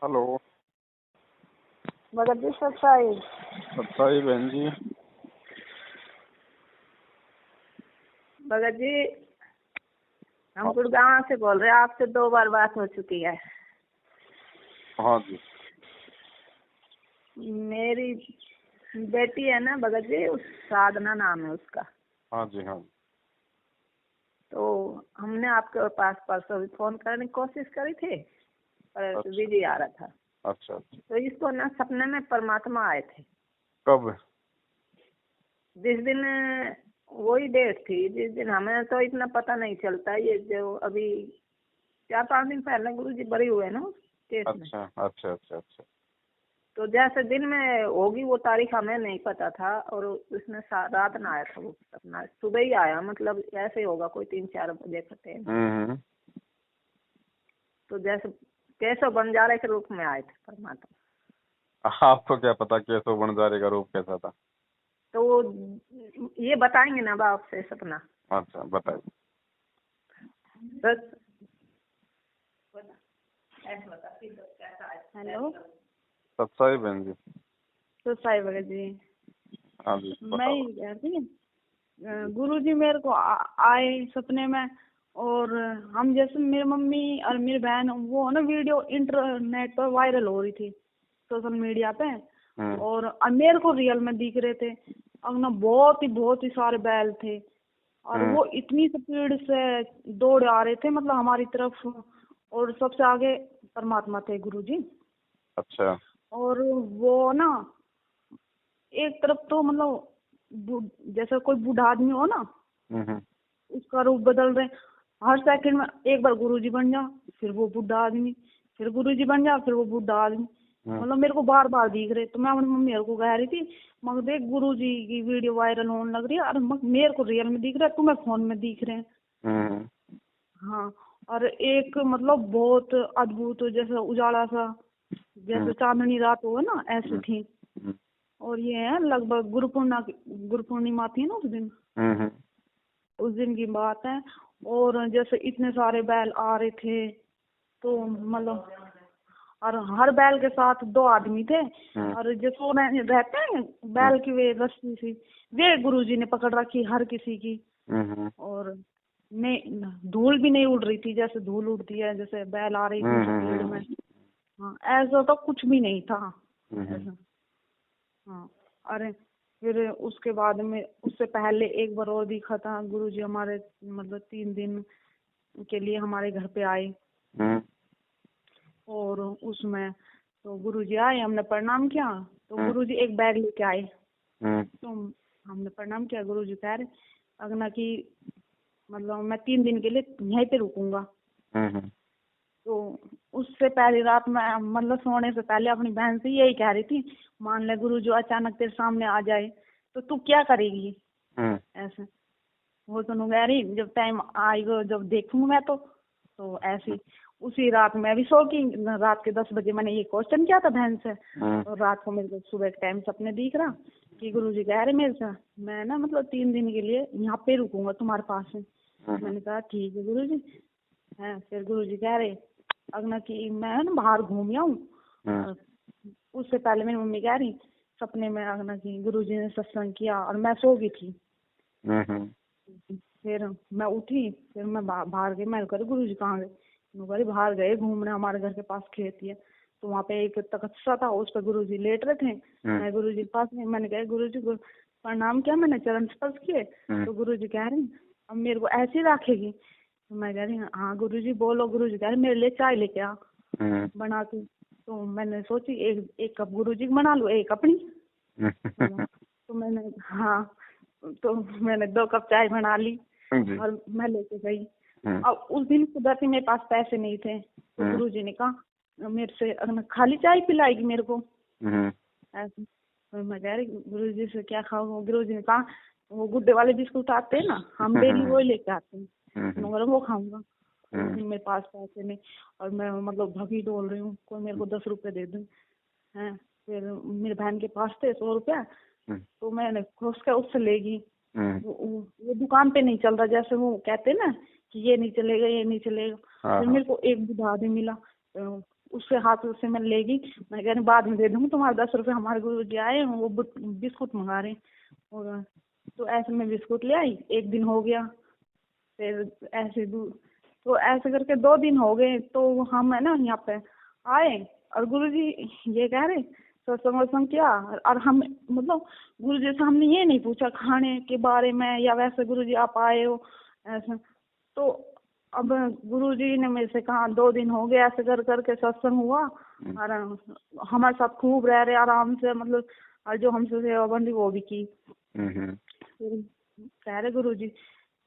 Hello. Bhagat ji सत्साई बहन जी। भगत जी, हम गुड़गांव से बोल रहे हैं। आपसे 2 बार बात हो चुकी है। हाँ जी। मेरी बेटी है ना भगत जी, उस साधना नाम है उसका। हाँ जी। हाँ। तो हमने आपके पास परसों भी फोन करने की कोशिश करी थी, पर अच्छा। बिजी आ रहा था। अच्छा। तो इसको ना सपने में परमात्मा आए थे। कब? जिस दिन वही डेट थी जिस दिन, हमें तो इतना पता नहीं चलता। ये जो अभी 4-5 दिन पहले गुरु जी बरी हुए ना उस केस में। अच्छा अच्छा अच्छा अच्छा। तो जैसे दिन में होगी वो तारीख हमें नहीं पता था, और उसमें रात में आया था वो सपना। सुबह ही आया, मतलब ऐसे ही होगा कोई 3-4 बजे का टाइम। तो जैसे केशव बंजारे के रूप में आए थे परमात्मा। आपको क्या पता केशव बंजारे का रूप कैसा था? तो वो ये बताएंगे ना बाप से सपना। अच्छा, बताइए। हेलो सत्साई बहन जी। तो साई भगत जी, हाँ जी, मैं ही कह रही गुरु जी मेरे को आए सपने में। और हम जैसे मेरी मम्मी और मेरी बहन, वो ना वीडियो इंटरनेट पर वायरल हो रही थी सोशल मीडिया पे। और मेरे को रियल में दिख रहे थे। और ना बहुत ही सारे बैल थे, और वो इतनी स्पीड से दौड़ आ रहे थे, मतलब हमारी तरफ। और सबसे आगे परमात्मा थे गुरु जी। अच्छा। और वो ना एक तरफ तो मतलब जैसे कोई बूढ़ा आदमी हो ना, उसका रूप बदल रहे। हर सेकंड में एक बार गुरुजी बन जा, फिर वो बूढ़ा आदमी, फिर गुरुजी बन जा, फिर वो बूढ़ा आदमी। मतलब मेरे को बार बार दिख रहे। तो मैं अपनी मम्मी को कह रही थी, मगर देख गुरुजी की वीडियो वायरल होने लग रही है, और मेरे को रियल में दिख रहा है, तुम्हें फोन में दिख रहे हैं। हाँ। और एक मतलब बहुत अद्भुत, जैसे उजाला सा, जैसे चांदनी रात हो ना, ऐसी थी। और ये है लगभग गुरु पूर्णिमा थी ना उस दिन की बात है। और जैसे इतने सारे बैल आ रहे थे, तो मतलब और हर बैल के साथ 2 आदमी थे। और जो सोने रहते हैं बैल की वे रस्सी सी, वे गुरुजी ने पकड़ रखी हर किसी की। और धूल भी नहीं उड़ रही थी जैसे धूल उड़ती है जैसे बैल आ रही थी स्पीड में। हाँ, ऐसा तो कुछ भी नहीं था ऐसा। हाँ। अरे फिर उसके बाद में, उससे पहले एक बार और दिखा था गुरुजी हमारे, मतलब 3 दिन के लिए हमारे घर पे आए। और उसमें तो गुरुजी आए, हमने प्रणाम किया। तो गुरुजी एक बैग लेके आए। तो हमने प्रणाम किया। गुरुजी कह रहे अगना की मतलब मैं 3 दिन के लिए यहीं पे रुकूंगा। तो उससे पहली रात में, मतलब सोने से पहले अपनी बहन से यही कह रही थी, मान ले गुरु जो अचानक तेरे सामने आ जाए तो तू क्या करेगी। ऐसे वो सुनू कह रही, जब टाइम आएगा जब देखूंगा मैं तो ऐसी। उसी रात मैं भी सो की, रात के 10 बजे मैंने ये क्वेश्चन किया था बहन से। और रात को मेरे को सुबह के टाइम सपने दिख रहा कि गुरुजी कह रहे मेरे से, मैं ना मतलब 3 दिन के लिए यहाँ पे रुकूंगा तुम्हारे पास में। मैंने कहा ठीक है गुरुजी। है फिर गुरुजी कह रहे अगना की मैं ना बाहर घूम आऊं। उससे पहले मेरी मम्मी कह रही सपने में अगना की गुरुजी ने सत्संग किया और मैं सो गई थी। फिर मैं उठी, फिर मैं बाहर गई। मैं कह गुरुजी कहाँ गए? मैं बाहर गए घूमने, हमारे घर के पास खेत है। तो वहाँ पे एक तख्ता था, उस पर गुरुजी लेट रहे थे। मैं गुरुजी के पास में, मैंने कहा गुरुजी प्रणाम किया, मैंने चरण स्पर्श किए। तो गुरुजी कह रहे अब मेरे को ऐसे ही रखेगी? तो मैं कह रही हाँ गुरुजी बोलो। गुरुजी कह रहे मेरे लिए चाय लेके आ बना के। तो मैंने सोची एक कप गुरुजी की बना लूं, एक अपनी। तो मैंने तो मैंने 2 कप चाय बना ली और मैं लेके गई। अब उस दिन सुबह से मेरे पास पैसे नहीं थे। तो गुरुजी ने कहा मेरे से खाली चाय पिलाएगी मेरे को ऐसे। तो मैं कह रही गुरुजी से क्या खाऊंगा? गुरुजी ने कहा वो गुड्डे वाले बिस्कुट आते हैं ना, हम डेली वो लेके आते हैं, वो खाऊंगा। मेरे पास पैसे नहीं, और मैं मतलब भगी डोल रही हूँ, कोई मेरे को 10 रुपए दे दे। हैं फिर मेरी बहन के पास थे 100 रुपया। तो मैंने खोज कर उससे लेगी। वो दुकान पे नहीं चल रहा, जैसे वो कहते ना कि ये नहीं चलेगा ये नहीं चलेगा। फिर मेरे को एक बूढ़ा आदमी मिला, उससे हाथ उससे मैं लेगी, मैं कह रही बाद में दे दूंगी, तुम्हारे 10 रुपए हमारे गुरुजी आए हैं, वो बिस्कुट मंगा रहे हैं। और तो ऐसे में बिस्कुट ले आई, एक दिन हो गया, फिर ऐसे तो ऐसे करके 2 दिन हो गए। तो हम है ना यहाँ पे आए और गुरुजी ये कह रहे सत्संग वत्संग किया, और हम मतलब गुरुजी से हमने ये नहीं पूछा खाने के बारे में या वैसे गुरुजी आप आए हो ऐसा। तो अब गुरुजी ने मेरे से कहा 2 दिन हो गए ऐसे कर करके सत्संग हुआ, और हमारे साथ खूब रह रहे आराम से, मतलब और जो हमसे सेवा बंदी वो भी की। फिर कह रहे गुरुजी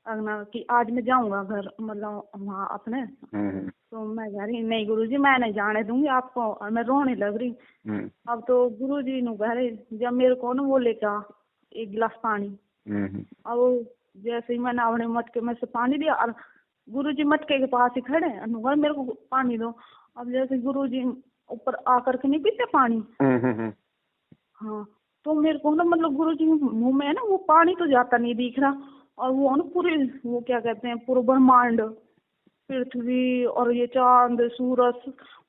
अगना कि आज मैं जाऊंगा घर, मतलब वहाँ अपने। तो मैं कह रही नहीं गुरुजी मैं नहीं जाने दूंगी आपको, और मैं रोने लग रही। अब तो गुरुजी नु कह रहे जब मेरे को ना वो लेके आ 1 गिलास पानी। अब जैसे ही मैंने अपने मटके में से पानी दिया, और गुरुजी मटके के पास ही खड़े हैं, अनुगर मेरे को पानी दो। अब जैसे गुरुजी ऊपर आकर के नहीं पीते पानी, हाँ, तो मेरे को ना मतलब गुरुजी के मुंह में है ना वो पानी तो जाता नहीं दिख रहा, और वो ना पूरे वो क्या कहते हैं पूरा ब्रह्मांड, पृथ्वी और ये चांद सूरज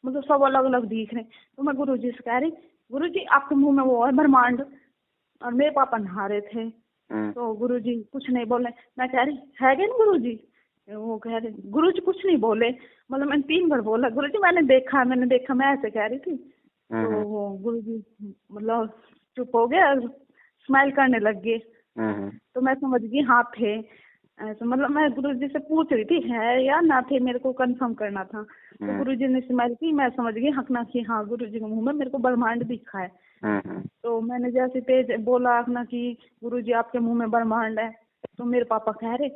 मतलब सब अलग अलग दिख रहे हैं। तो मैं गुरुजी से कह रही गुरुजी आपके मुंह में वो है ब्रह्मांड, और मेरे पापा नहा रहे थे। तो गुरुजी कुछ नहीं बोले। मैं कह रही है क्या ना गुरुजी, वो कह रहे गुरुजी कुछ नहीं बोले, मतलब मैंने 3 बार बोला गुरुजी मैंने देखा मैं ऐसे कह रही थी। तो वो गुरुजी मतलब चुप हो गए और स्माइल करने लग गए। तो मैं समझ गई हाँ थे ऐसा, मतलब मैं गुरुजी से पूछ रही थी है या ना थे, मेरे को कंफर्म करना था। तो गुरुजी ने स्माइल की, मैं समझ गई हकना कि हाँ गुरुजी के मुंह में मेरे को ब्रह्मांड दिखा है। तो मैंने जैसे तेज बोला हकना कि गुरुजी आपके मुंह में ब्रह्मांड है, तो मेरे पापा कह रहे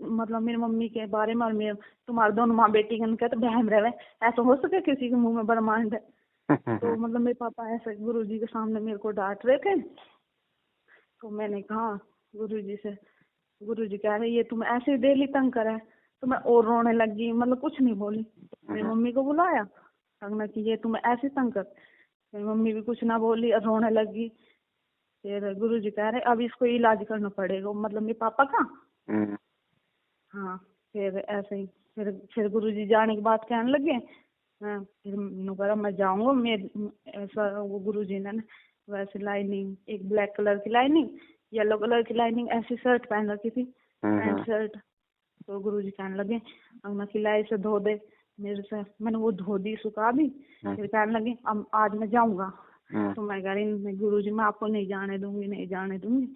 मतलब मेरी मम्मी के बारे में और मेरे तुम्हारे दोनों माँ बेटी के कहते बहम रहे, ऐसा हो सके किसी के मुंह में ब्रह्मांड है। तो मतलब मेरे पापा ऐसे गुरुजी के सामने मेरे को डांट रहे थे। तो मैंने कहा गुरुजी से, गुरुजी कह रहे ये तुम ऐसे ही डेली तंग करा है। तो मैं और रोने लगी, मतलब कुछ नहीं बोली। मेरी मम्मी को बुलाया, कहना कि ये तुम ऐसे तंग कर। मेरी मम्मी भी कुछ ना बोली और रोने लगी। फिर गुरुजी कह रहे अब इसको इलाज करना पड़ेगा, मतलब मेरे पापा का। हाँ, फिर ऐसे ही फिर गुरुजी जाने के बाद कहने लगे हाँ, फिर मैं जाऊंगा। मैं ऐसा वो गुरुजी ने वैसे लाइनिंग एक ब्लैक कलर की लाइनिंग, येलो कलर की लाइनिंग ऐसी शर्ट पहन रखी थी, पैंट शर्ट। तो गुरुजी कहने लगे अंगना खिलाई से धो दे मेरे से। मैंने वो धो दी सुखा दी। फिर कहने लगे अब आज मैं जाऊंगा। तो मैं कह रही गुरुजी मैं आपको नहीं जाने दूंगी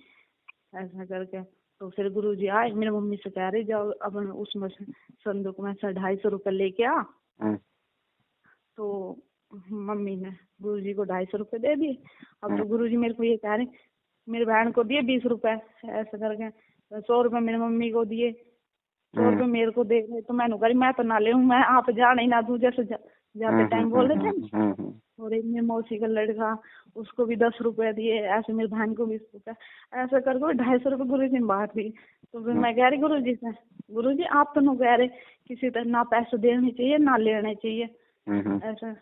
ऐसा करके। तो फिर गुरुजी आए, मेरी मम्मी से कह रही जाओ अब उसमें से संदूक में से 250 रुपए लेके आ। तो मम्मी ने गुरुजी को 250 रुपए दे दिए। अब तो गुरुजी मेरे को ये कह रहे मेरी बहन को दिए 20 रुपए ऐसा करके, 100 रुपए मेरी मम्मी को दिए, 100 रुपए मेरे को दे रहे। तो मैंने कहा मैं तो ना ले मैं आप जाने ही ना दूं जैसे जाते टाइम बोल रहे थे। और एक मेरी मौसी का लड़का उसको भी 10 रुपए दिए, ऐसे मेरी बहन को 20 रुपए, ऐसा करके 250 रुपए गुरुजी ने बांट दी। तो फिर मैं कह रही गुरुजी से गुरुजी आप तो नहीं कह रहे किसी तरह ना पैसे देने चाहिए ना लेने चाहिए ऐसा।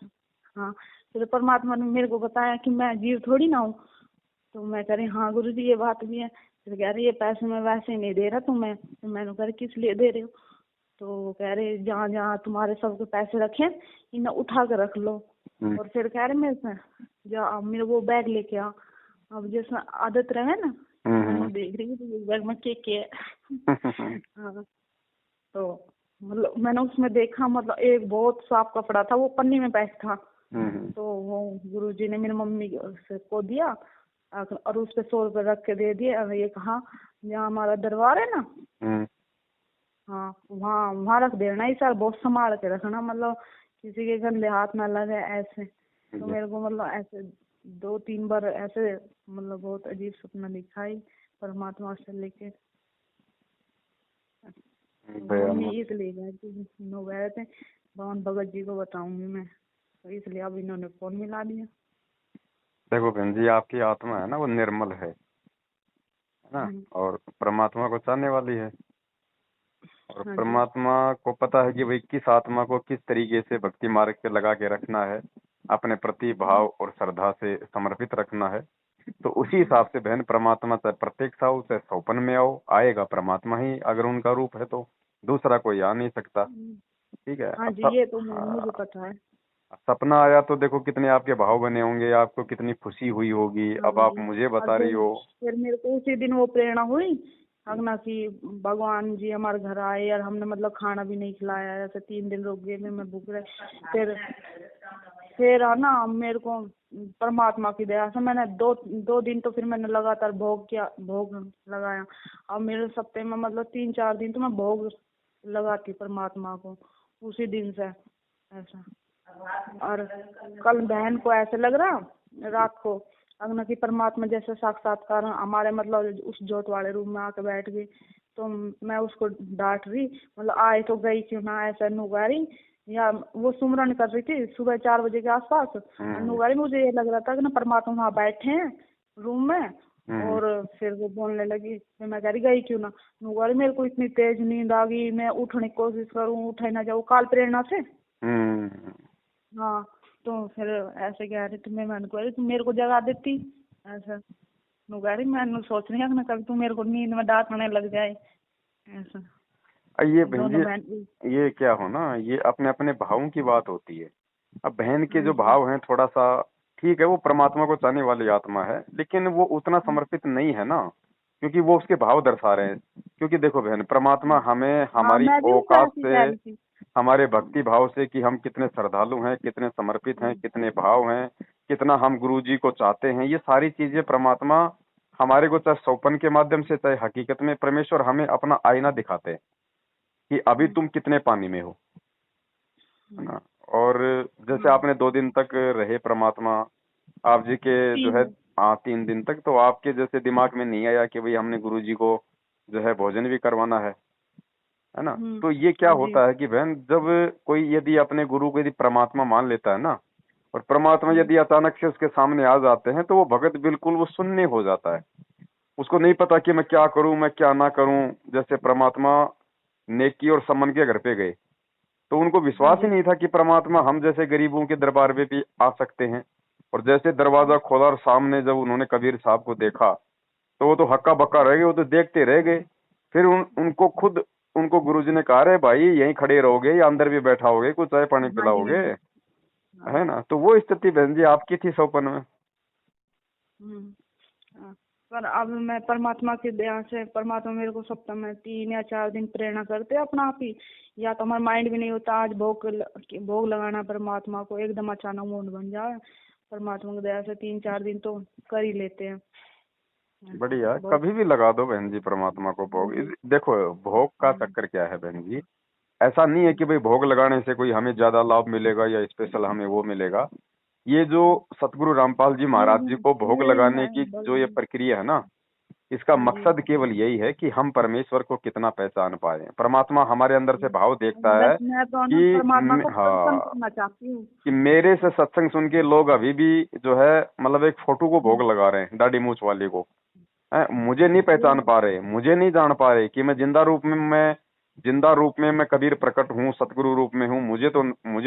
हाँ, फिर परमात्मा ने मेरे को बताया कि मैं जीव थोड़ी ना हूँ। तो मैं कह रही हाँ गुरुजी ये बात भी है। फिर कह रही ये पैसे मैं वैसे ही नहीं दे रहा तुम्हें। तो मैंने कह रही किस लिए दे रहे हो। तो वो कह रहे जहाँ जहाँ तुम्हारे सबके पैसे रखे इन्हें उठा कर रख लो। और फिर कह रहे मेरे से जा मेरे वो बैग लेके आ। अब जैसे आदत रहे ना मैं देख रही हूँ बैग में के हाँ, तो मतलब मैंने उसमें देखा मतलब एक बहुत साफ कपड़ा था, वो पन्नी में पैक था। तो वो गुरुजी ने मेरी मम्मी को दिया और उस पे 100 रुपए रख के दे दिए। और ये कहा जहाँ हमारा दरबार है ना हाँ वहाँ रख देना ही सर, बहुत संभाल के रखना, मतलब किसी के गंदे हाथ ना लगे ऐसे। तो मेरे को मतलब ऐसे 2-3 बार ऐसे मतलब बहुत अजीब सपना दिखाई परमात्मा से लेके। मम्मी इसलिए गए थे नो गए थे भगवान भगत जी को बताऊंगी मैं, तो इसलिए अब इन्होंने फोन मिला दिया। देखो बहन जी आपकी आत्मा है ना वो निर्मल है ना, और परमात्मा को चाहने वाली है। और परमात्मा को पता है कि भाई किस आत्मा को किस तरीके से भक्ति मार्ग पे लगा के रखना है, अपने प्रति भाव और श्रद्धा से समर्पित रखना है। तो उसी हिसाब से बहन परमात्मा चाहे प्रत्येक साहु से सौपन में आओ आएगा परमात्मा ही, अगर उनका रूप है तो दूसरा कोई आ नहीं सकता। ठीक है। हाँ जी ये तो मुझे पता है। सपना आया तो देखो कितने आपके भाव बने होंगे, आपको कितनी खुशी हुई होगी। हाँ अब आप जी। मुझे और बता रही हो। फिर मेरे को उसी दिन वो प्रेरणा हुई अगना कि भगवान जी हमारे घर आए और हमने मतलब खाना भी नहीं खिलाया, ऐसे 3 दिन रुक गए मैं भूख रहे। फिर है ना मेरे को परमात्मा की दया से मैंने दो दिन तो फिर मैंने लगातार भोग लगाया। और मेरे सप्ताह में मतलब 3-4 दिन तो मैं भोग लगाती परमात्मा को उसी दिन से ऐसा। और कल बहन को ऐसे लग रहा रात को अगना की परमात्मा जैसे साक्षात्कार हमारे मतलब उस जोत वाले रूम में आके बैठ गई। तो मैं उसको डांट रही मतलब आए तो गई क्यों ना, ऐसा नुगारी या वो सुमरन कर रही थी सुबह 4 बजे के आसपास। नुगारी मुझे ये लग रहा था कि ना परमात्मा वहाँ बैठे हैं रूम में। और फिर वो बोलने लगी, फिर मैं कह रही गई क्यों ना। नुगारी मेरे को इतनी तेज नींद आ गई, मैं उठने की कोशिश करूँ उठे ना जाऊँ काल प्रेरणा से। हाँ तो फिर ऐसे कह रही थी, मैंने कह रही तुम मेरे को जगा देती ऐसा। नुगारी मैं सोच रही हूँ ना कभी तू मेरे को नींद में डांटने लग जाए ऐसा। ये बहन दोनों बहन। जी, ये क्या हो ना, ये अपने अपने भावों की बात होती है। अब बहन के हाँ जो जी। भाव हैं थोड़ा सा ठीक है, वो परमात्मा को चाहने वाली आत्मा है, लेकिन वो उतना समर्पित नहीं है ना, क्योंकि वो उसके भाव दर्शा रहे हैं। क्योंकि देखो बहन, परमात्मा हमें हाँ हमारी मैं भी उसको औकात ऐसे ही से, कह रही थी। हमारे भक्ति भाव से कि हम कितने श्रद्धालु हैं, कितने समर्पित हैं, कितने भाव हैं, कितना हम गुरु जी को चाहते हैं, ये सारी चीजें परमात्मा हमारे को चाहे सौपन के माध्यम से चाहे हकीकत में परमेश्वर हमें अपना आईना दिखाते हैं कि अभी तुम कितने पानी में हो, है ना। और जैसे हाँ आपने 2 दिन तक रहे परमात्मा आप जी के जो है, 3 दिन। हाँ 3 दिन तक, तो आपके जैसे दिमाग में नहीं आया कि भाई हमने गुरु जी को जो है भोजन भी करवाना है ना। तो ये क्या हाँ जी। होता है कि बहन, जब कोई यदि अपने गुरु को यदि परमात्मा मान लेता है ना, और परमात्मा हम्म, यदि अचानक से उसके सामने आ जाते हैं, तो वो भगत बिल्कुल वो शून्य हो जाता है। उसको नहीं पता कि मैं क्या करूं, मैं क्या ना करूं। जैसे परमात्मा नेकी और समन के घर पे गए, तो उनको हाँ विश्वास ही जी। नहीं था कि परमात्मा हम जैसे गरीबों के दरबार में भी आ सकते हैं। और जैसे दरवाजा खोला और सामने जब उन्होंने कबीर साहब को देखा, तो वो तो हक्का बक्का रह गए, वो तो देखते रह गए। फिर उनको खुद उनको गुरुजी ने कहा, रे भाई यहीं खड़े रहोगे या अंदर भी बैठाओगे, कुछ चाय पानी हाँ जी। हाँ पिलाओगे, जी। हाँ। है ना। तो वो स्थिति बहन जी आपकी थी सौपन में। हाँ। पर अब मैं परमात्मा की दया से परमात्मा मेरे को सप्ताह में 3 या 4 दिन प्रेरणा करते अपना आप ही। या तो हमारा माइंड भी नहीं होता आज भोग लगाना परमात्मा को, एकदम अचानक मूड बन जाए। परमात्मा की दया से 3-4 दिन तो कर ही लेते हैं। बढ़िया, बहुत। कभी भी लगा दो बहन जी परमात्मा को हाँ भोग। जी। देखो भोग का चक्कर क्या है बहन जी, ऐसा नहीं है कि भाई भोग लगाने से कोई हमें ज्यादा लाभ मिलेगा या स्पेशल हमें वो मिलेगा। ये जो सतगुरु रामपाल जी ये महाराज जी को भोग ये लगाने है की जो ये भगवान। प्रक्रिया है ना, इसका हाँ जी। मकसद केवल यही है कि हम परमेश्वर को कितना पहचान पाए। परमात्मा हमारे अंदर से भाव देखता बस है मैं तो ना कि परमात्मा को प्रसन्न हाँ, करना चाहती हूँ। कि मेरे से सत्संग सुन के लोग अभी भी जो है मतलब एक फोटो को भोग लगा रहे हैं, दाढ़ी मूछ वाले को। मुझे नहीं पहचान ये पा रहे, मुझे नहीं जान पा रहे कि मैं जिंदा रूप में मैं कबीर प्रकट हूँ, सतगुरु रूप में हूँ। मुझे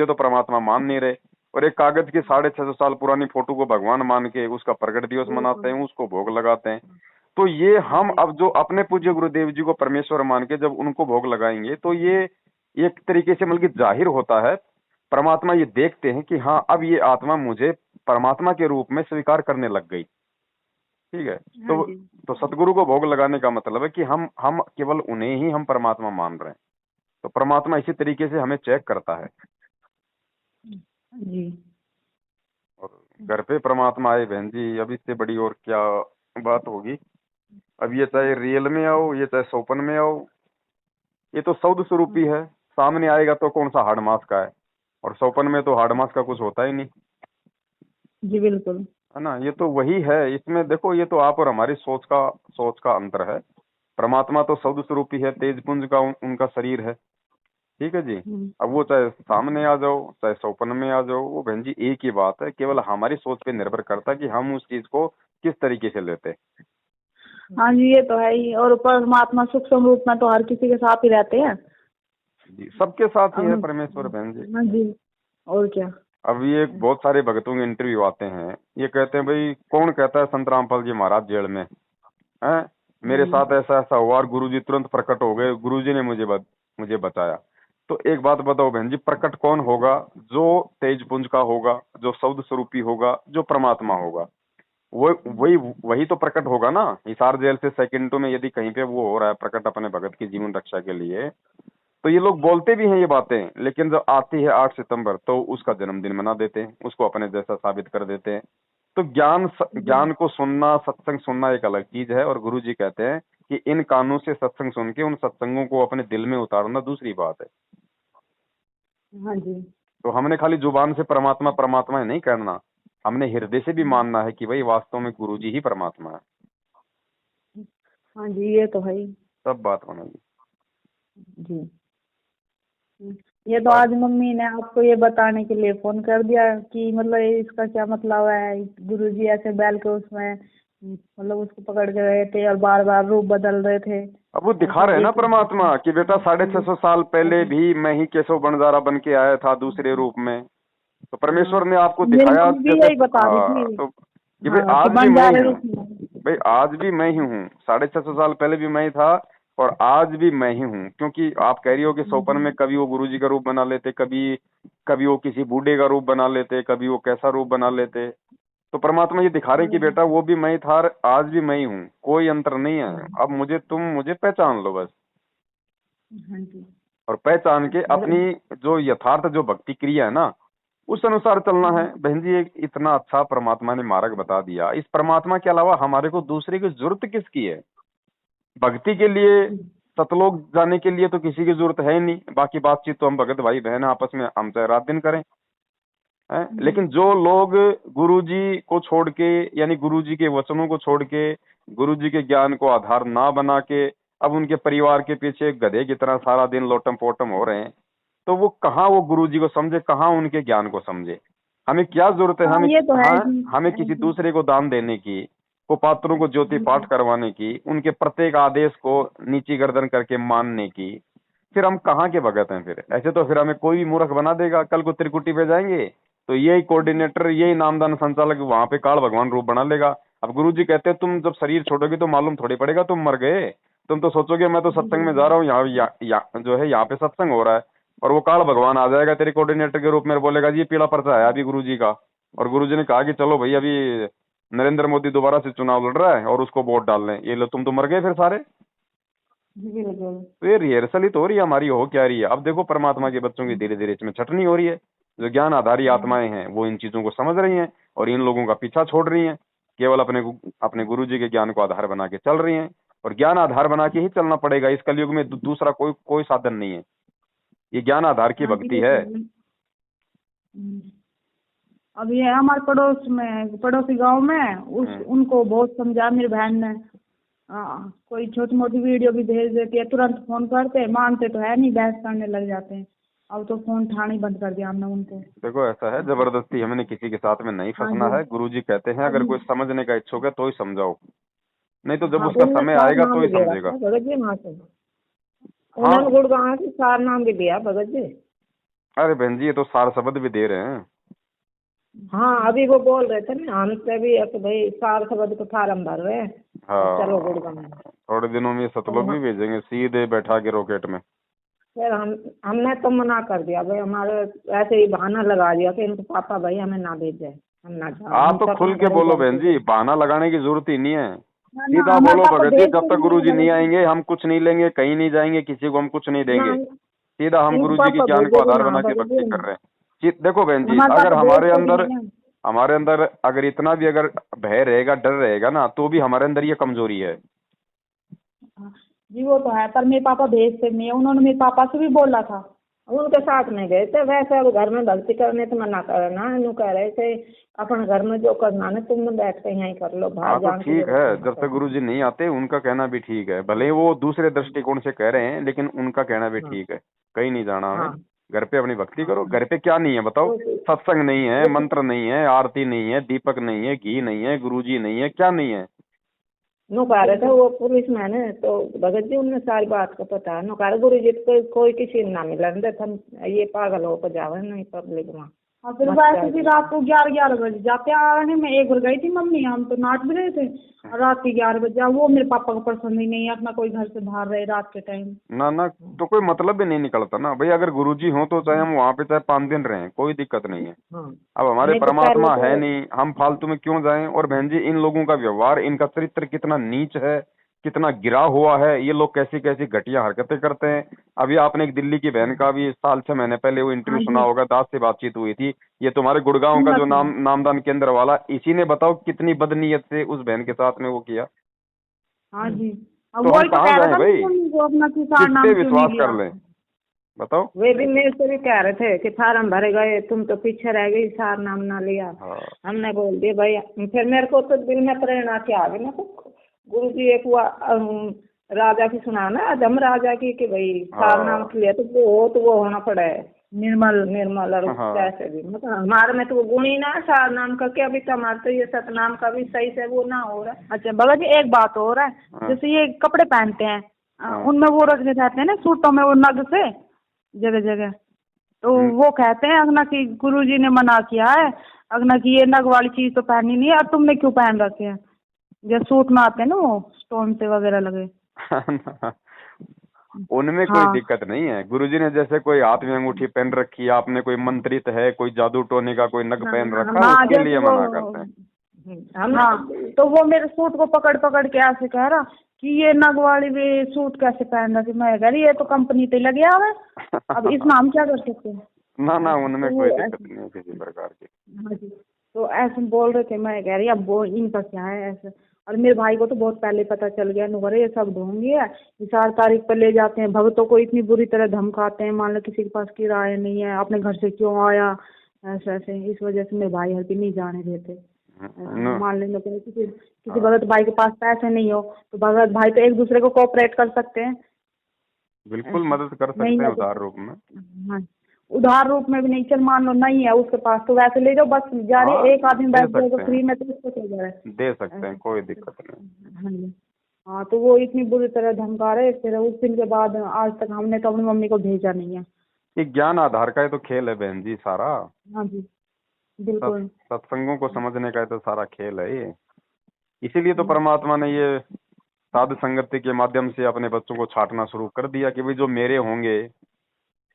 तो परमात्मा मान नहीं रहे। और एक कागज की 650 साल पुरानी फोटो को भगवान मान के उसका प्रकट दिवस मनाते बिल्कुल। हैं, उसको भोग लगाते हैं। तो ये हाँ हम जी। अब जो अपने पूज्य गुरुदेव जी को परमेश्वर मान के जब उनको भोग लगाएंगे, तो ये एक तरीके से मतलब जाहिर होता है। परमात्मा ये देखते हैं कि हाँ अब ये आत्मा मुझे परमात्मा के रूप में स्वीकार करने लग गई। ठीक है। हाँ तो जी। तो सतगुरु को भोग लगाने का मतलब है कि हम केवल उन्हें ही हम परमात्मा मान रहे हैं। तो परमात्मा इसी तरीके से हमें चेक करता है। हाँ जी। और घर पे परमात्मा आए बहन जी, अब इससे बड़ी और क्या बात होगी। अब ये चाहे रियल में आओ, ये चाहे सौपन में आओ, ये तो सौद स्वरूप ही है। सामने आएगा तो कौन सा हाड़ मास का है, और सौपन में तो हाड़ मास का कुछ होता ही नहीं, जी बिल्कुल। है ना। ये तो वही है। इसमें देखो, ये तो आप और हमारी सोच का अंतर है। परमात्मा तो सौद स्वरूप ही है, तेज पुंज का उनका शरीर है। ठीक है जी। हम्म। अब वो चाहे सामने आ जाओ चाहे सौपन में आ जाओ, वो बहन जी एक ही बात है। केवल हमारी सोच पे निर्भर करता है कि हम उस चीज को किस तरीके से लेते हैं। हाँ जी ये तो है ही। और परमात्मा सूक्ष्म रूप में तो हर किसी के साथ ही रहते हैं। जी, सबके साथ ही है अब परमेश्वर बहन जी। हाँ जी। और क्या। अब ये बहुत सारे भगतों के इंटरव्यू आते हैं, ये कहते हैं भाई कौन कहता है संत रामपाल जी महाराज जेल में हैं, मेरे हम्म। साथ ऐसा ऐसा हुआ और गुरुजी तुरंत प्रकट हो गए, गुरुजी ने मुझे बचाया। तो एक बात बताओ बहन जी, प्रकट कौन होगा? जो तेज पुंज का होगा, जो शब्द स्वरूपी होगा, जो परमात्मा होगा, वो वही तो प्रकट होगा ना। हिसार जेल से सेकंडों में यदि कहीं पे वो हो रहा है प्रकट अपने भगत की जीवन रक्षा के लिए, तो ये लोग बोलते भी हैं ये बातें, लेकिन जब आती है 8 सितंबर तो उसका जन्मदिन मना देते हैं, उसको अपने जैसा साबित कर देते हैं। तो ज्ञान को सुनना, सत्संग सुनना एक अलग चीज है, और गुरु जी कहते हैं कि इन कानों से सत्संग सुन के उन सत्संगों को अपने दिल में उतारना दूसरी बात है। हाँ जी। तो हमने खाली जुबान से परमात्मा परमात्मा ही नहीं कहना, हमने हृदय से भी मानना है कि भाई वास्तव में गुरु जी ही परमात्मा है। हाँ जी, ये तो है ही। तब बात बनेगी जी। ये तो आज मम्मी ने आपको ये बताने के लिए फोन कर दिया कि मतलब इसका क्या मतलब है, गुरुजी ऐसे बैल के उसमें मतलब उसको पकड़ के रहे थे और बार बार रूप बदल रहे थे। अब वो दिखा रहे हैं ना परमात्मा कि बेटा 650 साल पहले भी मैं ही केशव बंजारा बन के आया था दूसरे रूप में। तो परमेश्वर ने आपको मेरी दिखाया मम्मी भी यही बता रही हाँ, थी। तो कि भाई हाँ, कि आज भी बन मैं जा ही रहे हूँ। उसमें। भाई आज भी मैं ही हूँ, 650 साल पहले भी मैं ही था और आज भी मैं ही हूँ। क्योंकि आप कह रही हो कि सोपन में कभी वो गुरुजी का रूप बना लेते, कभी कभी वो किसी बूढ़े का रूप बना लेते, कभी वो कैसा रूप बना लेते। तो परमात्मा ये दिखा रहे हैं कि बेटा वो भी मैं ही था और आज भी मैं ही हूँ, कोई अंतर नहीं है। अब मुझे पहचान लो बस। हाँ जी। और पहचान के अपनी जो यथार्थ जो भक्ति क्रिया है ना, उस अनुसार चलना है। बहन जी एक इतना अच्छा परमात्मा ने मार्ग बता दिया, इस परमात्मा के अलावा हमारे को दूसरे की जरूरत किसकी है? भक्ति के लिए सतलोक जाने के लिए तो किसी की जरूरत है ही नहीं, बाकी बातचीत तो हम भगत भाई बहन आपस में हम चाहे रात दिन करें हैं। लेकिन जो लोग गुरुजी को छोड़ के, यानी गुरुजी के वचनों को छोड़ के, गुरुजी के ज्ञान को आधार ना बना के अब उनके परिवार के पीछे गधे की तरह सारा दिन लोटम पोटम हो रहे हैं, तो वो कहाँ वो गुरुजी को समझे, कहाँ उनके ज्ञान को समझे? हमें क्या जरूरत है? हाँ, ये तो है जी। हमें किसी दूसरे को दान देने की, को पात्रों को ज्योति पाठ करवाने की, उनके प्रत्येक आदेश को नीची गर्दन करके मानने की? फिर हम कहाँ के भगत हैं? फिर ऐसे तो फिर हमें कोई भी मूर्ख बना देगा। कल को त्रिकुटी पे जाएंगे तो यही कोऑर्डिनेटर, यही नामदान संचालक वहां पे काल भगवान रूप बना लेगा। अब गुरुजी कहते हैं तुम जब शरीर छोड़ोगे तो मालूम थोड़ी पड़ेगा तुम मर गए। तुम तो सोचोगे मैं तो सत्संग में जा रहा हूँ, जो है यहाँ पे सत्संग हो रहा है, और वो काल भगवान आ जाएगा तेरे कोऑर्डिनेटर के रूप में, बोलेगा जी ये पीला पर्चा है अभी गुरुजी का, और गुरुजी ने कहा कि चलो भाई अभी नरेंद्र मोदी दोबारा से चुनाव लड़ रहा है और उसको वोट डाल लें, ये लो तुम तो मर गए फिर सारे। तो ये रिहर्सल ही तो हो रही है हमारी, हो क्या रही है? अब देखो परमात्मा के बच्चों की धीरे धीरे इसमें छटनी हो रही है। जो ज्ञान आधारी आत्माएं हैं वो इन चीजों को समझ रही हैं और इन लोगों का पीछा छोड़ रही हैं, केवल अपने गुरु जी के ज्ञान को आधार बना के चल रही हैं। और ज्ञान आधार बना के ही चलना पड़ेगा इस कलयुग में, दूसरा कोई साधन नहीं है। ये ज्ञान आधार की भक्ति है। अब ये हमारे पड़ोसी गांव में उनको बहुत समझा मेरी बहन ने। कोई छोटी मोटी वीडियो भी भेज देती है, तुरंत फोन करते हैं, मानते तो है नहीं, बहस करने लग जाते हैं। अब तो फोन उठाना ही बंद कर दिया हमने उनको। देखो ऐसा है, जबरदस्ती हमने किसी के साथ में नहीं फंसना है। गुरुजी कहते हैं अगर कोई समझने का इच्छुक है तो ही समझाओ, नहीं तो जब उसका समय आएगा तो ही समझेगा। भगत जी वहाँ से हाँ उन्होंने गुड़गांव से सार नाम भी दिया भगत जी। अरे बहन जी ये तो सार शब्द भी दे रहे हैं। हाँ अभी वो बोल रहे थे ना हमसे भी कि भाई सार शब्द को फार्म भर रहे हैं। हाँ चलो गुड़गांव में थोड़े दिनों में सतलोक भी भेजेंगे सीधे बैठा के रॉकेट में। फिर हमने तो मना कर दिया भाई, हमारे ऐसे ही बहाना लगा दिया कि इनको पापा भाई हमें ना भेजे, हम ना जाए। आप तो खुल के बोलो बहन जी, बहाना लगाने की जरूरत ही नहीं है। सीधा बोलो भगत जी जब तक गुरुजी नहीं आएंगे हम कुछ नहीं लेंगे, कहीं नहीं जाएंगे, किसी को हम कुछ नहीं देंगे। सीधा हम गुरुजी के ज्ञान को आधार बना के भक्ति कर रहे हैं। देखो बहन जी अगर हमारे अंदर अगर इतना भी अगर भय रहेगा, डर रहेगा ना, तो भी हमारे अंदर ये कमजोरी है जी। वो तो है, पर मेरे पापा भेजते नहीं है। उन्होंने मेरे पापा से भी बोला था, उनके साथ नहीं गए थे। वैसे अब घर में भक्ति करने तो मना करना, नु कह रहे थे अपने घर में जो करना है तुम बैठ के यहीं कर लो, बाहर तो ठीक है। जब तक गुरुजी नहीं आते उनका कहना भी ठीक है, भले वो दूसरे दृष्टिकोण से कह रहे हैं लेकिन उनका कहना भी ठीक है। कहीं नहीं जाना हमें, घर पे अपनी भक्ति करो। घर पे क्या नहीं है बताओ? सत्संग नहीं है, मंत्र नहीं है, आरती नहीं है, दीपक नहीं है, घी नहीं है, गुरुजी नहीं है, क्या नहीं है? नु कह रहे थे वो पुलिस मैन है तो भगत जी उन्हें सारी बात का पता है। नु कह रहे गुरु जी कोई किसी ना मिलन दे, हम ये पागल हो जावे नहीं पब्लिक में। और फिर वैसे भी रात को 11 बजे जाते आने में। एक बार गई थी मम्मी, हम तो नाट भी रहे थे, और रात के 11 बजे वो मेरे पापा को पसंद ही नहीं है अपना कोई घर से बाहर रहे रात के टाइम। ना ना, तो कोई मतलब भी नहीं निकलता ना भाई। अगर गुरुजी हो तो चाहे हम वहाँ पे चाहे 5 दिन रहें, कोई दिक्कत नहीं है। अब हमारे नहीं तो परमात्मा पहले है तो नहीं, हम फालतू में क्यों जाएं। और बहन जी, इन लोगों का व्यवहार, इनका चरित्र कितना नीच है, कितना गिरा हुआ है। ये लोग कैसी कैसी घटिया हरकतें करते हैं। अभी आपने एक दिल्ली की बहन का भी साल 6 महीने पहले वो इंटरव्यू हाँ सुना जी, होगा, दास से बातचीत हुई थी। ये तुम्हारे गुड़गांव का सुना जो था। नामदान केंद्र वाला, इसी ने बताओ कितनी बदनीयत से उस बहन के साथ में वो किया। हाँ जी, अब तो हम वही तो कहाँ कह रहा जाएं था भाई, मम्मी को अपना किसान किस पे नाम क्यों नहीं विश्वास लिया। कर लें बताओ। वे भी मेरे से भी कह रहे थे कि फार्म भरे गए, तुम तो पीछे रह गई, सार नाम ना लिया। हाँ हमने बोल दिया भाई। फिर मेरे को तो दिल में प्रेरणा क्या आ गई ना, तो गुरु जी एक हुआ राजा की सुना ना, अधम राजा की, कि भाई सार नाम हाँ के लिए तो वो होना पड़े निर्मल निर्मल। और हाँ कैसे भी मतलब हमारे में तो वो गुण ही ना है सार नाम का, क्या भी हमारे तो ये सतनाम का भी सही से वो ना हो रहा है। अच्छा बाबा जी, एक बात और है, हाँ जैसे ये कपड़े पहनते हैं, हाँ। उनमें वो रखने चाहते हैं ना सूटों में वो नग से जगह जगह, तो हम्म, वो कहते हैं अगना कि गुरुजी ने मना किया है, अगना कि ये नग वाली चीज तो पहननी नहीं है, और तुमने क्यों पहन रखे हैं। जैसे सूट में आते हैं ना वो स्टोन से वगैरह लगे। उनमें कोई हाँ दिक्कत नहीं है। गुरुजी ने जैसे कोई हाथ में अंगूठी पहन रखी है, आपने कोई मंत्रित है, कोई जादू टोने का कोई नग पहन रखा है, हाँ, उसके लिए जैसे वो मना करते हैं। हम हाँ, तो वो मेरे सूट को पकड़ पकड़ के ऐसे कह रहा कि ये नग वाली भी सूट कैसे पहन रखी। मैं कह रही ये तो कंपनी पे लगे हुआ है, अब इसमें हम क्या कर सकते हैं। ना ना, तो उनमें वो कोई दिक्कत ऐसे, नहीं है किसी प्रकार की। हाँ जी, तो ऐसे बोल रहे थे। मैं कह रही अब वो इनका क्या है ऐसे। और मेरे भाई को तो बहुत पहले पता चल गया, नुकरे ये सब ढोंगी है, 4 तारीख पर ले जाते हैं भगतों को, इतनी बुरी तरह धमकाते हैं, मान लो किसी के पास किराया नहीं है, अपने घर से क्यों आया, ऐसे ऐसे। इस वजह से मेरे भाई हल्की नहीं जाने देते। न- मान लेना कि किसी भगत भाई के पास पैसे नहीं हो, तो भगत भाई तो एक दूसरे को कोऑपरेट कर सकते हैं। बिल्कुल ऐसे मदद कर नहीं सकते हैं है तो, उधार रूप में। हाँ, उधार रूप में भी नहीं, चल मान लो नहीं है उसके पास तो वैसे ले जाओ, बस जा रही हाँ, है, एक आदमी दे बैठ जाएगा सकते हैं, फ्री में तो उसको क्या जा रहा है। दे सकते हैं, ऐसे, कोई दिक्कत नहीं। हाँ जी। हाँ, तो वो इतनी बुरी तरह धमका रहे, फिर उस दिन के बाद आज तक हमने तो अपनी मम्मी को भेजा नहीं है। ये ज्ञान आधार का ही तो खेल है बहन जी सारा। हाँ जी, सत बिल्कुल। सत्संगों को समझने का ही तो सारा खेल है ये। इसीलिए तो परमात्मा ने ये साधु संगति के माध्यम से अपने बच्चों को छांटना शुरू कर दिया कि भाई जो मेरे होंगे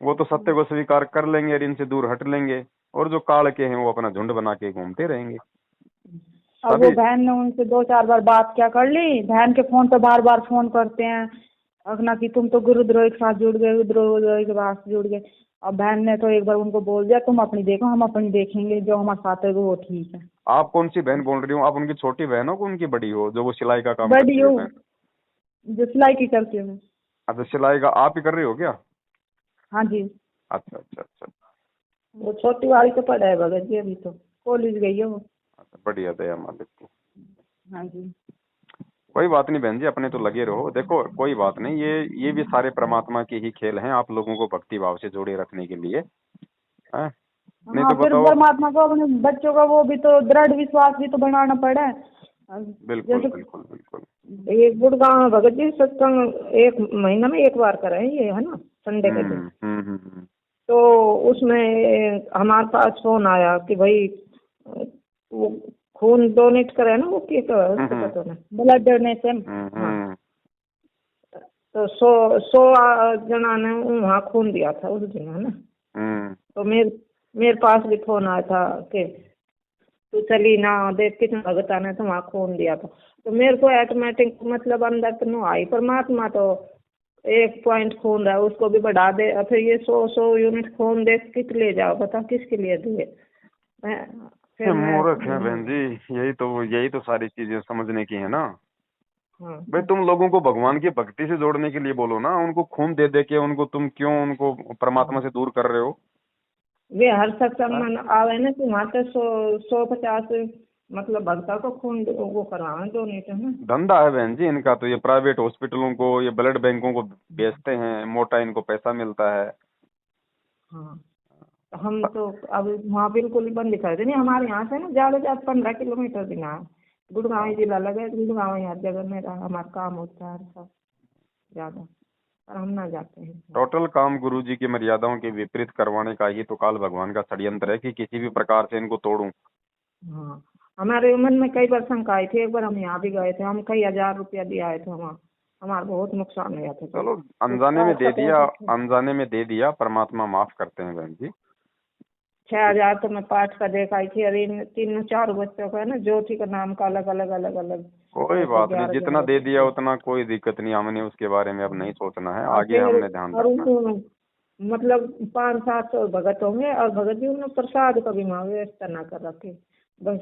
वो तो सत्य को स्वीकार कर लेंगे और इनसे दूर हट लेंगे, और जो काल के हैं वो अपना झुंड बना के घूमते रहेंगे। अब वो तभी बहन ने उनसे 2-4 बार बात क्या कर ली, बहन के फोन पे बार बार फोन करते हैं अगना कि तुम तो गुरुद्रोही के साथ जुड़ गए, गुरुद्रोही के साथ जुड़ गए। अब बहन ने तो एक बार उनको बोल दिया तुम अपनी देखो, हम अपनी देखेंगे, जो हमारे साथ है वो ठीक है। आप कौन सी बहन बोल रही हो? आप उनकी छोटी बहन हो कि उनकी बड़ी हो, जो वो सिलाई का काम बड़ी करती है हूँ, बहन? जो सिलाई की करती हूँ। अच्छा, सिलाई का आप ही कर रही हो क्या? हाँ जी, अच्छा अच्छा अच्छा वो छोटी वाली तो पढ़ा है भगत जी, अभी तो कॉलेज गई है वो। अच्छा, बढ़िया, दया मालिक की। हाँ जी, कोई बात नहीं बहन जी, अपने तो लगे रहो। देखो कोई बात नहीं, ये भी सारे परमात्मा के ही खेल हैं, आप लोगों को भक्ति भाव से जोड़े रखने के लिए हैं। नहीं हाँ, तो फिर बताओ। परमात्मा को अपने बच्चों का वो भी तो दृढ़ विश्वास भी तो बनाना पड़ा है। बिल्कुल जैसे बिल्कुल बिल्कुल। एक गुड़गांव में भगत जी सत्संग 1 महीना में 1 बार करें, ये है ना, संडे के दिन। हम्म। तो उसमें हमारे पास फोन आया कि भाई वो खून डोनेट करे ना, वो क्या उसको पता ना, ब्लड डोनेशन। हाँ। तो 100 जना ने वहाँ खून दिया था उस दिन, है ना। हम्म। तो मेरे पास भी फोन आया था कि तू चली ना, देख कितने भगता ने तो वहाँ खून दिया था। तो मेरे को ऑटोमेटिक मतलब अंदर तो नो आई, परमात्मा तो 1 पॉइंट खून रहा है उसको भी बढ़ा दे, और फिर ये 100 यूनिट खून दे किस ले जाओ, बता किसके लिए दिए। फिर मैं मूर्ख है बहन जी, यही तो सारी चीजें समझने की है ना। हाँ, भाई तुम लोगों को भगवान की भक्ति से जोड़ने के लिए बोलो ना, उनको खून दे दे के उनको तुम क्यों उनको परमात्मा से दूर कर रहे हो? वे हर सत्संग में आवे ना कि वहाँ तो 150 मतलब भक्ता को खून वो करवाना डोनेट, है ना। धंधा है बहन जी इनका तो। ये प्राइवेट हॉस्पिटलों को, ये ब्लड बैंकों को बेचते हैं, मोटा इनको पैसा मिलता है। हाँ, तो हम तो अब वहाँ बिल्कुल ही बंद कर देनी। हमारे यहाँ से ना ज़्यादा से ज़्यादा 15 किलोमीटर भी ना है, गुड़गांव जिला लगे, गुड़गांव हर जगह मेरा हमारा काम होता है सब ज़्यादा। पर हम ना जाते हैं। टोटल काम गुरु जी की मर्यादाओं के विपरीत करवाने का ही तो काल भगवान का षड्यंत्र है कि किसी भी प्रकार से इनको तोड़ूं। हाँ, हमारे मन में कई बार शंका आई थी। एक बार हम यहाँ भी गए थे, हम कई 1000 रुपया दिया आए थे वहाँ, हमारा बहुत नुकसान हुआ था। चलो अनजाने में दे दिया, अनजाने में दे दिया, परमात्मा माफ करते हैं बहन जी। 6000 तो मैं पाठ का देख आई थी। अरे इन 3-4 बच्चों का है ना, ज्योति का नाम का अलग अलग अलग अलग। कोई बात नहीं, जितना दे दिया उतना कोई दिक्कत नहीं, हमने उसके बारे में अब नहीं सोचना है, आगे हमने ध्यान रखना है। मतलब 500-700 भगत होंगे और भगत जी उन्होंने प्रसाद कभी मांगे व्यवस्था ना कर रखे। बस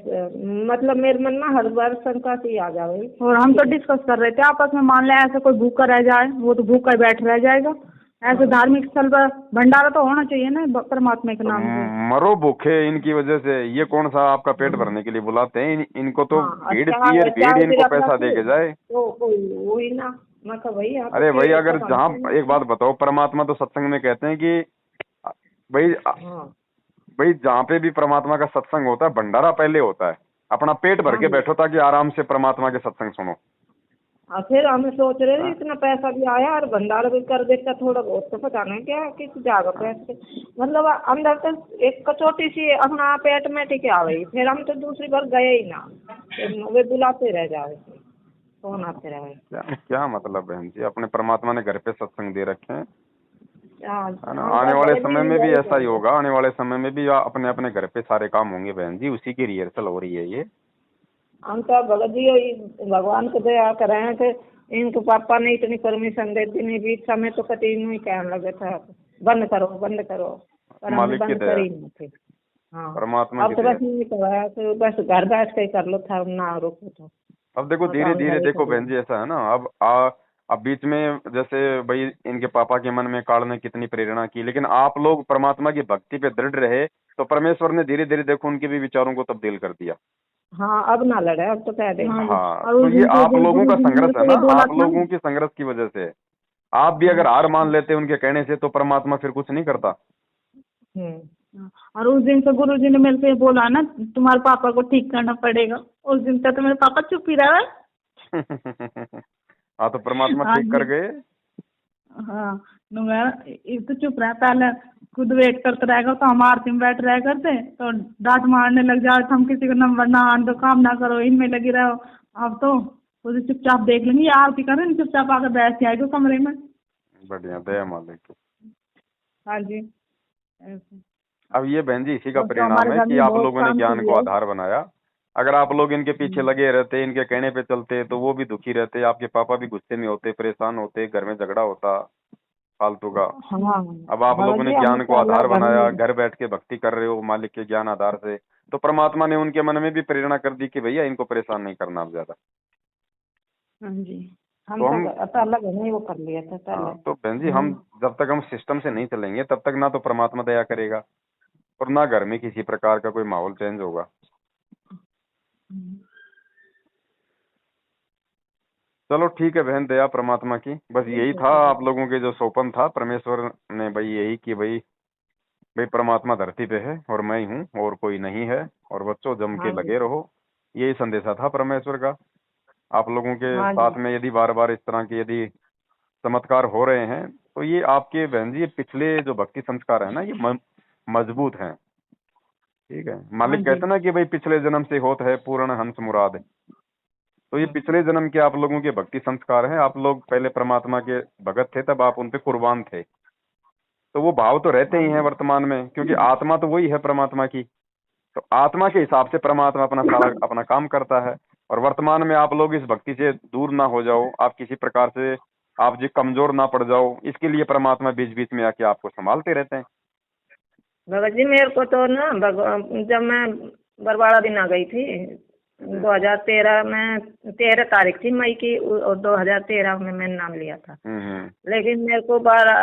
मतलब मेरे मन में हर बार शंका सी आ जाए। और हम तो डिस्कस कर रहे थे आपस में, मान ले ऐसे कोई भूखा रह जाए, वो तो भूखा ही बैठ रह जाएगा। ऐसे धार्मिक स्थल पर भंडारा तो होना चाहिए ना परमात्मा के नाम से। मरो भूखे इनकी वजह से, ये कौन सा आपका पेट भरने के लिए बुलाते हैं? इनको तो भीड़ चाहिए, भीड़ इनको पैसा दे के जाए। तो वही ना, मैं कहा भाई अरे भाई, अगर जहाँ एक बात बताओ, परमात्मा तो सत्संग में कहते हैं कि भाई जहाँ पे भी परमात्मा का सत्संग होता है, भंडारा पहले होता है। अपना पेट भर के बैठो ताकि आराम से परमात्मा के सत्संग सुनो। फिर हम सोच रहे थे इतना पैसा भी आया और भंडारा भी कर देता थोड़ा बहुत, तो पता नहीं क्या किस जगह पैसे, मतलब अंदर तो एक कचौटी सी अपना पेट में टिके आ गई। फिर हम तो दूसरी बार गए ही ना, वे बुलाते रह जाए, फोन आते रहे। क्या मतलब बहन जी, अपने परमात्मा ने घर पे सत्संग दे रखे हैं, है ना? हाँ, आने वाले समय में भी ऐसा ही होगा, आने वाले समय में भी अपने अपने घर पे सारे काम होंगे बहन जी, उसी की रिहर्सल हो रही है ये। हम तो भगत जी भगवान को दया कर रहे हैं कि इनके पापा ने इतनी परमिशन दे दी, नहीं बीच समय तो कति नहीं कहने लगे था बंद करो बंद करो, पर हमने बंद कर ही नहीं थे। हाँ, परमात्मा अब तो बस नहीं करवाया, तो बस घर बैठ के कर लो था, ना रोको तो। अब देखो धीरे धीरे, देखो बहन जी ऐसा है ना, अब बीच में जैसे भाई इनके पापा के मन में काल ने कितनी प्रेरणा की, लेकिन आप लोग परमात्मा की भक्ति पे दृढ़ रहे तो परमेश्वर ने धीरे धीरे देखो उनके भी विचारों को तब्दील कर दिया। हाँ, अब ना लड़े, अब तो कह दे। हाँ, तो ये आप लोगों का संघर्ष है ना, आप लोगों की संघर्ष की वजह से। आप भी अगर हार मान लेते उनके कहने से तो परमात्मा फिर कुछ नहीं करता। और उस दिन से गुरु जी ने मेरे से बोला ना, तुम्हारे पापा को ठीक करना पड़ेगा। उस दिन तक तो मेरे पापा चुप ही रहे। हाँ, तो परमात्मा ठीक कर गए। हाँ, तो चुप रहा, पहले खुद वेट करते रहेगा तो हम आरती में बैठ रहे करते, तो डांट मारने लग जाओ, हम किसी को नंबर ना आन दो, काम ना करो, इनमें लगी रहो। अब तो खुद चुपचाप देख लेंगे, आरती करें चुपचाप आकर बैठ जाएगा कमरे में। बढ़िया, दया मालिक। हाँ जी। अब ये बहन जी इसी का परिणाम है कि आप लोगों ने ज्ञान को आधार बनाया। अगर आप लोग इनके पीछे लगे रहते, इनके कहने पे चलते, तो वो भी दुखी रहते, आपके पापा भी गुस्से में होते, परेशान होते, घर में झगड़ा होता फालतू का। अब आप लोगों ने ज्ञान को आधार बनाया, घर बैठ के भक्ति कर रहे हो मालिक के ज्ञान आधार से, तो परमात्मा ने उनके मन में भी प्रेरणा कर दी कि भैया इनको परेशान नहीं करना अब ज्यादा। हम तो अलग नहीं वो कर लिया था पहले। तो बहन जी, हम जब तक हम सिस्टम से नहीं चलेंगे तब तक ना तो परमात्मा दया करेगा और ना घर में किसी प्रकार का कोई माहौल चेंज होगा। चलो ठीक है बहन, दया परमात्मा की, बस यही था आप लोगों के जो सोपन था, परमेश्वर ने भाई यही कि भाई परमात्मा धरती पे है और मैं ही हूँ और कोई नहीं है, और बच्चों जम के लगे रहो, यही संदेशा था परमेश्वर का। आप लोगों के साथ में यदि बार बार इस तरह के यदि चमत्कार हो रहे हैं तो ये आपके बहन जी पिछले जो भक्ति संस्कार है ना, ये मजबूत हैं। ठीक है, मालिक कहते ना कि भाई पिछले जन्म से होत है पूर्ण हंस मुराद, तो ये पिछले जन्म के आप लोगों के भक्ति संस्कार हैं। आप लोग पहले परमात्मा के भगत थे, तब आप उन पे कुर्बान थे, तो वो भाव तो रहते ही हैं वर्तमान में, क्योंकि आत्मा तो वही है परमात्मा की, तो आत्मा के हिसाब से परमात्मा अपना सारा अपना काम करता है। और वर्तमान में आप लोग इस भक्ति से दूर ना हो जाओ, आप किसी प्रकार से आप जी कमजोर ना पड़ जाओ, इसके लिए परमात्मा बीच बीच में आके आपको संभालते रहते हैं। भगत जी मेरे को तो ना जब मैं बरवाड़ा दिन आ गई थी 2013 में, 13 तारीख थी मई की, और 2013 में मैंने नाम लिया था। लेकिन मेरे को 12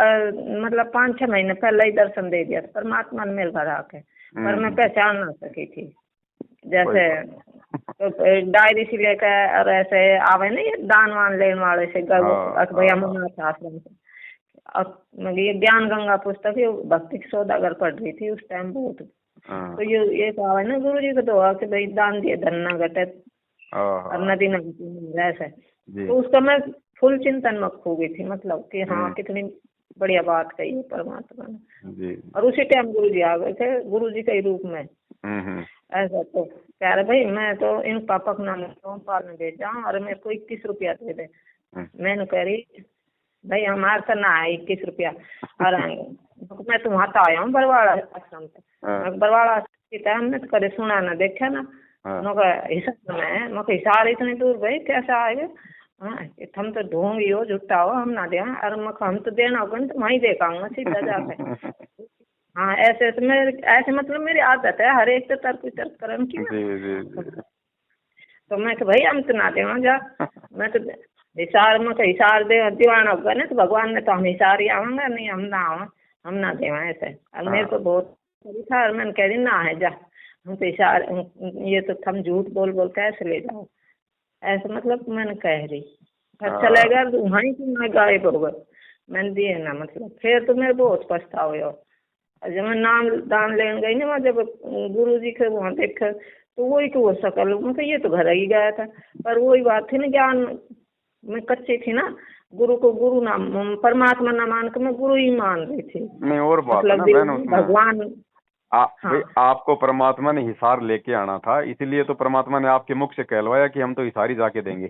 मतलब 5-6 महीने पहले ही दर्शन दे दिया परमात्मा ने मेरे घर आके, पर मैं पहचान ना सकी थी। जैसे तो डायरी से लेकर और ऐसे आवे ना ये दान वान लेने वाले से भैया मनाथ आश्रम से, और ये ज्ञान गंगा पुस्तक भक्ति सौदागर पढ़ रही थी उस टाइम बहुत, तो ये कहा है ना गुरु जी को दुआ कि भाई दान दिए धन न घटे और नदी न ऐसे, तो उसका मैं फुल चिंतन में खो गई थी, मतलब कि हाँ कितनी बढ़िया बात कही परमात्मा ने जी। और उसी टाइम गुरु जी आ गए थे, गुरु जी के रूप में। ऐसा तो कह रहे भाई मैं तो इन पापा का नाम सोमपाल ने भेजा और मेरे को 21 रुपया दे दे। मैंने कह रही भाई हमारे तो ना है 21 रुपया और मैं तो वहाँ तो आया हूँ बरवाड़ा आश्रम से। बरवाड़ा आश्रम के हमने तो कभी सुना ना देखा ना। हिसार में मैं हिसार इतनी दूर भाई कैसे आएगा। हाँ हम तो ढूंढी हो झुट्टा हो हम ना दे और हम तो देना होगा तो वहीं देखाऊंगा सीधा जाके। हाँ ऐसे तो मेरे ऐसे मतलब मेरी आदत है हर एक तो तर्क वितर्क करने की। तो मैं भाई हम तो ना दे जा मैं तो हिसार में हिसार दे दीवाना होगा ना तो भगवान ने तो हम हिसार ही आवांगे नहीं हम ना आवा हम ना देवा ऐसे। और मेरे को बहुत था और मैंने कह रही ना है जा हम तो हिसार ये तो हम झूठ बोल बोल कैसे ले जाओ ऐसे मतलब मैंने कह रही अच्छा लगेगा वहीं से मैं गायब हो गए मैंने दिए ना मतलब फिर तो मेरे बहुत पछतावे हो। जब मैं नाम दान लेने गई ना जब गुरु जी के वहाँ देखा तो वही तो हो सकल मतलब ये तो घर ही गया था पर वही बात थी ना ज्ञान मैं कच्ची थी ना गुरु को गुरु नाम परमात्मा ना मान के मैं गुरु ही मान रही थी। नहीं और बात मतलब है ना भगवान भाई आपको परमात्मा ने हिसार लेके आना था इसीलिए तो परमात्मा ने आपके मुख से कहलवाया कि हम तो हिसार ही जाके देंगे।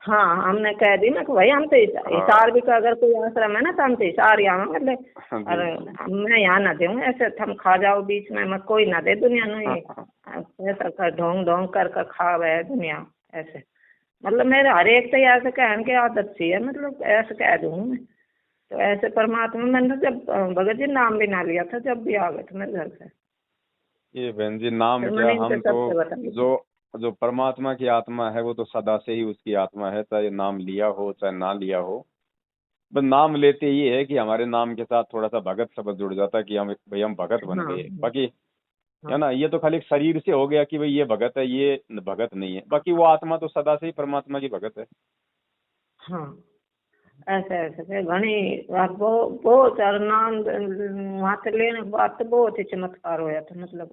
हाँ हमने कह दी ना कि भाई हम तो हिसार भी का अगर कोई आश्रम है ना तो हम तो हिसार ही आवांगे और मैं यहाँ ना दूँ ऐसे हम खा जाओ बीच में मैं कोई ना दे दुनिया नहीं ऐसा कर ढोंग ढोंग कर खा रहे दुनिया ऐसे मतलब मेरे हर एक तो ऐसे कहने की आदत सी है मतलब ऐसे कह दूँ मैं तो ऐसे परमात्मा मैंने जब भगत जी नाम भी ना लिया था जब भी आ गए थे मेरे घर से। ये बहन जी नाम क्या हम तो जो परमात्मा की आत्मा है वो तो सदा से ही उसकी आत्मा है चाहे नाम लिया हो चाहे ना लिया हो बस नाम लेते ही है कि हमारे नाम के साथ थोड़ा सा भगत शब्द जुड़ जाता है कि हम भाई हम भगत बन गए बाकी है ना ये तो खाली शरीर से हो गया कि भाई ये भगत है ये भगत नहीं है बाकी वो आत्मा तो सदा से ही परमात्मा की भगत है। हाँ ऐसे ऐसे घनी बहुत नाम वहाँ से लेने के बाद तो बहुत ही चमत्कार होया था मतलब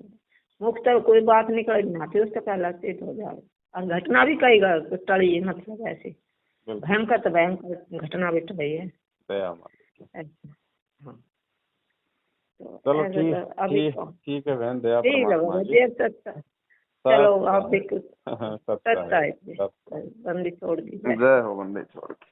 मुख तो कोई बात निकल ना थी उससे पहले चित हो जाए और घटना भी कई टड़ी है मतलब ऐसी भयंकर तो भयंकर घटना भी टड़ी है। हाँ चलो ठीक है बहन दया चलो आप भी बंदी छोड़ दी जय हो बंदी छोड़ के।